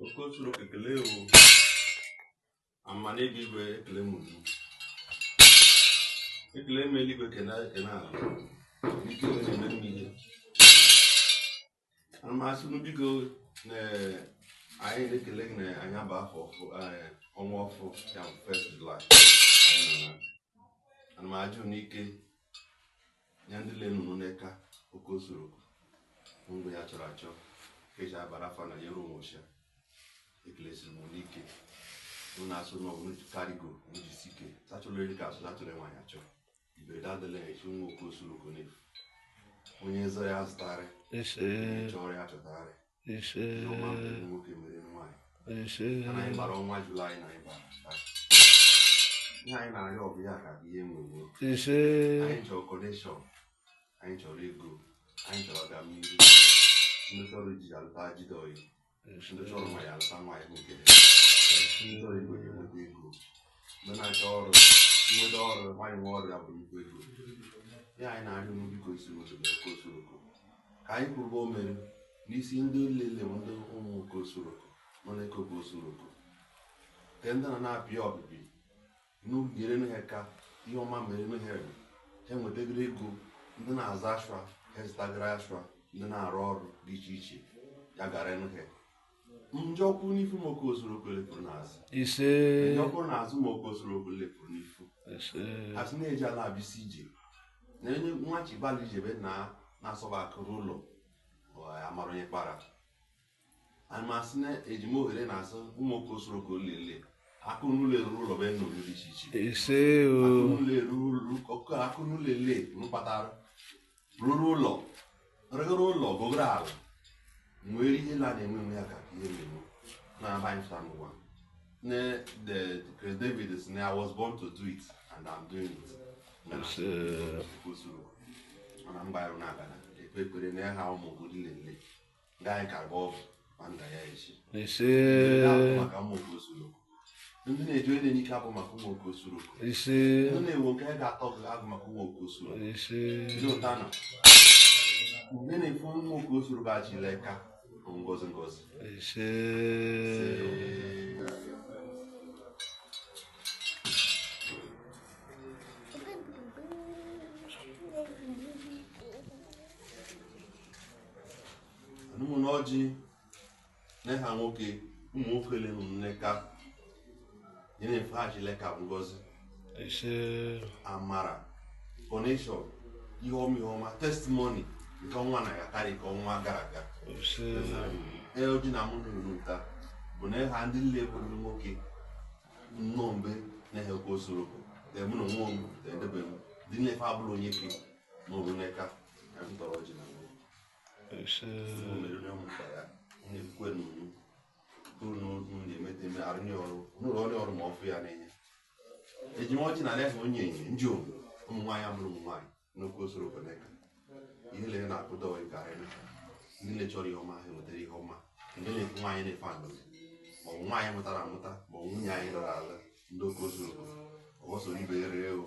Okosuru ekele o amane bigwe ekele munu ekele meligwe kena ala ike na mmiri amasunu bigo na anyị na-ekele na anya ba afọ ọnwa ọfụ ya 1st July ana m ajụ n'ike ya ndị lenunu n'eka Okosuru mgbe ya chọrọ achọ keja abara fa na yero mosha eklesi mo n'ike na asụ na ọbụla karigo njisike sachọrọ ka asụ sachọrọ nwanyị achọ ibe dadele echi nwa Okosuru konefu onye zọ ya zụtarị chọrọ ya chọtarị nwoke mere nwanyị ana anyị gbara ọnwa Julaị na anyị gbara ihe anyị na-arịọ ọbụ ya ka ihe nwegwo anyị chọrọ kọnekshọn anyị chọrọ ego anyị chọrọ ọganihu ndị chọrọ iji alụta jide oyi ndị chọrọ nwa ya alụta nwaanyị nke ndị chọrọ ego ya enweta ego ndị na-achọ ọrụ nweta ọrụ nwaanyị nwa ọrụ ya bụ nnukwu ego ihe anyị na-arịọ unu biko isi n'obodo Okosuru ka anyị kwurugo o mere n'isi ndị lele ndị ụmụ Okosuru nọ n'eke Okosuru ke ndị na-apịa ọbịbị n'ugere n'ihe ka ihe ọma mere n'ihe ha enwetagoro ego ndị na-aza ashwa ha zụtagara ashwa ndị na-arụ ọrụ dị iche iche ya gara n'ihe njọkwu n'ifu ma Okosuru lepụrụ n'azụ njọkwu n'azụ ma Okosuru lepụrụ n'ifu asị na-eji ala abịsị ije na onye nwachi gbalị ijebe na-asọba akụrụ ụlọ amara onye kpara amasị na ejima ohere na-asụ ụmụ Okosuru lele akụnụlọ eruru ụlọ be nnụnụ dị iche iche akụnụlọ ele mkpatara rụrụ ụlọ rụrụ ụlọ gogoro ala nwere ihe la na-enwe enwe ya ka ihe mmemme na-aba anyị fụta n'ụwa Chris David si na I was born to do it and I'm doing it Okosuru mana m gbarụ na-agana ekpe ekpere na ha ụmụ obodo lele ga anyị ka gba ọgwụ ma nda ya echi maka ụmụ Okosuru ndị na-eji onye na-enye ike abụ maka ụmụ Okosuru ndị na-ewu nke a ga-atọ agụ maka ụmụ Okosuru ndị ụta na ndị na-efu ụmụ Okosuru ga-achịla eka ngozi ngozi ụmụ n'ọjị na-eha nwoke ụmụ nwoke lenu nneka yene faji leka ngozi amara connection ihe ọma testimony nke ọnwa na ya karị ka ọnwa gara aga oji na mụ n'ụta bụ na ha ndị nle bụ ndị nwoke nnọọ mgbe na-ehe Okosuru mụ na nwa m edebe m dị nlefe abụrụ onye ke n'oru n'eka ya ntọrọ ọjị na nwunye na-ekwe n'unu na-emete arụnye ọrụ n'ụlọ ọrụ ma ọfụ ya na-enye ejimọchị na lefe onye enye ndị ụmụ nwaanyị amụrụ ụmụ nwaanyị n'Okosuru koneka ihe lere na-akụda oyi karịrị ndị na-echọrọ ihe ọma ha enwetara ihe ọma ndị na-efu nwaanyị na-efe anụrụ maọbụ nwaanyị mụtara amụta maọbụ nwunye anyị lara ala ndị Okosuru ọgbọsoro ibe ree o